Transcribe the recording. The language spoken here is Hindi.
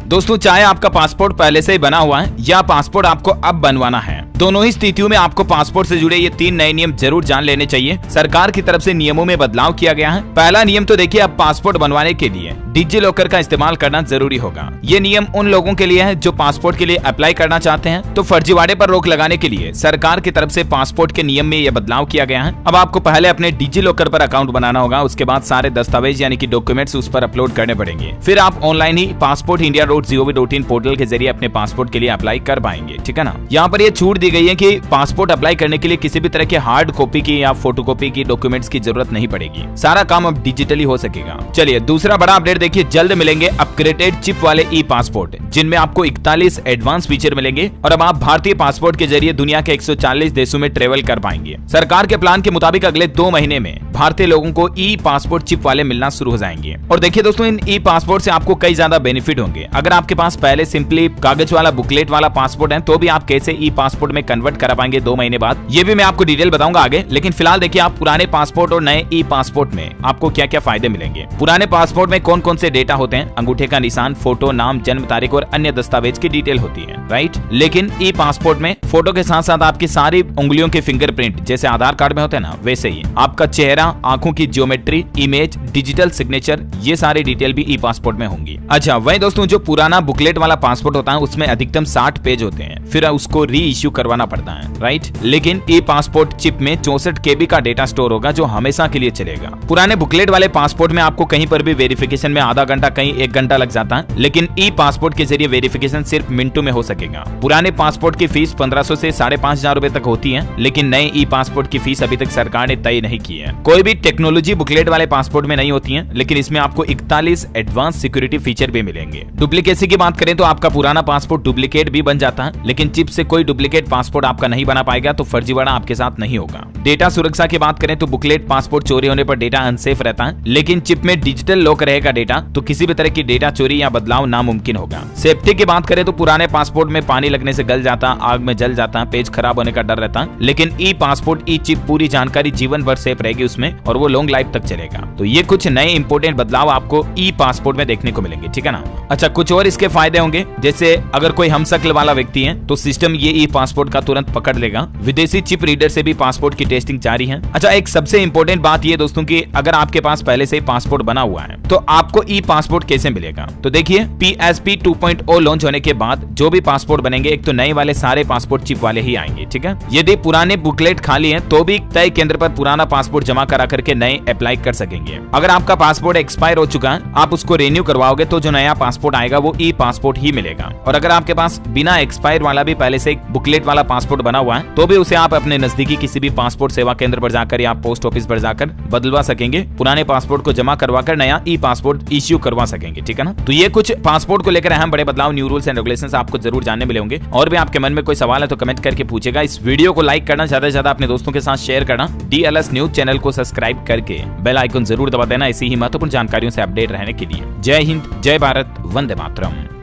दोस्तों, चाहे आपका पासपोर्ट पहले से ही बना हुआ है या पासपोर्ट आपको अब बनवाना है, दोनों ही स्थितियों में आपको पासपोर्ट से जुड़े ये 3 नए नियम जरूर जान लेने चाहिए। सरकार की तरफ से नियमों में बदलाव किया गया है। पहला नियम तो देखिए, अब पासपोर्ट बनवाने के लिए डिजी लॉकर का इस्तेमाल करना जरूरी होगा। ये नियम उन लोगों के लिए है जो पासपोर्ट के लिए अप्लाई करना चाहते हैं। तो फर्जीवाड़े पर रोक लगाने के लिए सरकार की तरफ से पासपोर्ट के नियम में यह बदलाव किया गया है। अब आपको पहले अपने डिजी लॉकर पर अकाउंट बनाना होगा, उसके बाद सारे दस्तावेज यानी कि डॉक्यूमेंट्स उस पर अपलोड करने पड़ेंगे। फिर आप ऑनलाइन ही passportindia.gov.in पोर्टल के जरिए अपने पासपोर्ट के लिए अप्लाई कर पाएंगे, ठीक है ना। यहाँ पर यह छूट दी गई है कि पासपोर्ट अप्लाई करने के लिए किसी भी तरह के हार्ड कॉपी की या फोटोकॉपी की डॉक्यूमेंट्स की जरूरत नहीं पड़ेगी। सारा काम अब डिजिटली हो सकेगा। चलिए दूसरा बड़ा अपडेट देखिए, जल्द मिलेंगे अपग्रेडेड चिप वाले ई पासपोर्ट, जिनमें आपको 41 एडवांस फीचर मिलेंगे और अब आप भारतीय पासपोर्ट के जरिए दुनिया के 140 देशों में ट्रेवल कर पाएंगे। सरकार के प्लान के मुताबिक अगले 2 महीने में भारतीय लोगों को ई पासपोर्ट चिप वाले मिलना शुरू हो जाएंगे। और देखिए दोस्तों, इन ई पासपोर्ट से आपको कई ज्यादा बेनिफिट होंगे। अगर आपके पास पहले सिंपली कागज वाला बुकलेट वाला पासपोर्ट है, तो भी आप कैसे ई पासपोर्ट में कन्वर्ट करा पाएंगे 2 महीने बाद, ये भी मैं आपको डिटेल बताऊंगा आगे। लेकिन फिलहाल देखिए, आप पुराने पासपोर्ट और नए ई पासपोर्ट में आपको क्या क्या फायदे मिलेंगे। पुराने पासपोर्ट में कौन कौन से डेटा होते हैं, अंगूठे का निशान, फोटो, नाम, जन्म तारीख और अन्य दस्तावेज की डिटेल होती है, राइट। लेकिन ई पासपोर्ट में फोटो के साथ साथ आपकी सारी उंगलियों के फिंगरप्रिंट जैसे आधार कार्ड में होते हैं ना, वैसे ही आपका चेहरा, आंखों की ज्योमेट्री, इमेज, डिजिटल सिग्नेचर, ये सारी डिटेल भी ई पासपोर्ट में होंगी। अच्छा, वही दोस्तों, जो पुराना बुकलेट वाला पासपोर्ट होता है उसमें अधिकतम 60 पेज होते हैं, फिर उसको री इश्यू करवाना पड़ता है, राइट। लेकिन ई पासपोर्ट चिप में 64 KB का डेटा स्टोर होगा जो हमेशा के लिए चलेगा। पुराने बुकलेट वाले पासपोर्ट में आपको कहीं पर भी वेरिफिकेशन में आधा घंटा, कहीं 1 घंटा लग जाता है, लेकिन ई पासपोर्ट के जरिए वेरिफिकेशन सिर्फ मिनटों में हो सकेगा। पुराने पासपोर्ट की फीस 1500 से 5,500 रुपए तक होती है, लेकिन नए ई पासपोर्ट की फीस अभी तक सरकार ने तय नहीं की है। कोई भी टेक्नोलॉजी बुकलेट वाले पासपोर्ट में नहीं होती है, लेकिन इसमें आपको 41 एडवांस सिक्योरिटी फीचर भी मिलेंगे। डुप्लीकेसी की बात करें तो आपका पुराना पासपोर्ट डुप्लीकेट भी बन जाता है, लेकिन चिप से कोई डुप्लीकेट पासपोर्ट आपका नहीं बना पाएगा, तो फर्जीवाड़ा आपके साथ नहीं होगा। डेटा सुरक्षा की बात करें तो बुकलेट पासपोर्ट चोरी होने पर डेटा अनसेफ रहता है, लेकिन चिप में डिजिटल लॉक रहेगा डेटा, तो किसी भी तरह की डेटा चोरी या बदलाव नामुमकिन होगा। सेफ्टी की बात करें तो पुराने पासपोर्ट में पानी लगने से गल जाता, आग में जल जाता, पेज खराब होने का डर रहता है, लेकिन ई पासपोर्ट ई चिप पूरी जानकारी जीवन भर सेफ रहेगी उसमें और वो लॉन्ग लाइफ तक चलेगा। तो ये कुछ नए इंपोर्टेंट बदलाव आपको ई पासपोर्ट में देखने को मिलेंगे, ठीक है ना। अच्छा, कुछ और इसके फायदे होंगे, जैसे अगर कोई हमशक्ल वाला व्यक्ति है तो सिस्टम ये ई पासपोर्ट का तुरंत पकड़ लेगा। विदेशी चिप रीडर से भी पासपोर्ट की टेस्टिंग जारी है। अच्छा, एक सबसे इंपॉर्टेंट बात ये दोस्तों कि अगर आपके पास पहले से ही पासपोर्ट बना हुआ है तो आपको ई पासपोर्ट कैसे मिलेगा। तो देखिए, PSP 2.0 लॉन्च होने के बाद जो भी पासपोर्ट बनेंगे, एक तो नए वाले सारे पासपोर्ट चिप वाले ही आएंगे, ठीक है। यदि पुराने बुकलेट खाली हैं तो भी तय केंद्र पर पुराना पासपोर्ट जमा करा करके नए अप्लाई कर सकेंगे। अगर आपका पासपोर्ट एक्सपायर हो चुका है, आप उसको रिन्यू करवाओगे तो जो नया पासपोर्ट आएगा वो ई पासपोर्ट ही मिलेगा। और अगर आपके पास बिना एक्सपायर वाला भी पहले से बुकलेट वाला पासपोर्ट बना हुआ है तो भी उसे आप अपने नजदीकी किसी भी पासपोर्ट सेवा केंद्र पर जाकर या पोस्ट ऑफिस पर जाकर बदलवा सकेंगे। पुराने पासपोर्ट को जमा करवाकर नया ई पासपोर्ट इश्यू करवा सकेंगे, ठीक है ना। तो ये कुछ पासपोर्ट को लेकर अहम बड़े बदलाव, न्यू रूल्स एंड रेगुलेशंस आपको जरूर जानने मिले होंगे। और भी आपके मन में कोई सवाल है तो कमेंट करके पूछेगा। इस वीडियो को लाइक करना, ज्यादा से ज्यादा अपने दोस्तों के साथ शेयर करना, DLS न्यूज चैनल को सब्सक्राइब करके बेल आइकन जरूर दबा देना, ऐसी ही महत्वपूर्ण जानकारियों से अपडेट रहने के लिए। जय हिंद, जय भारत, वंदे मातरम।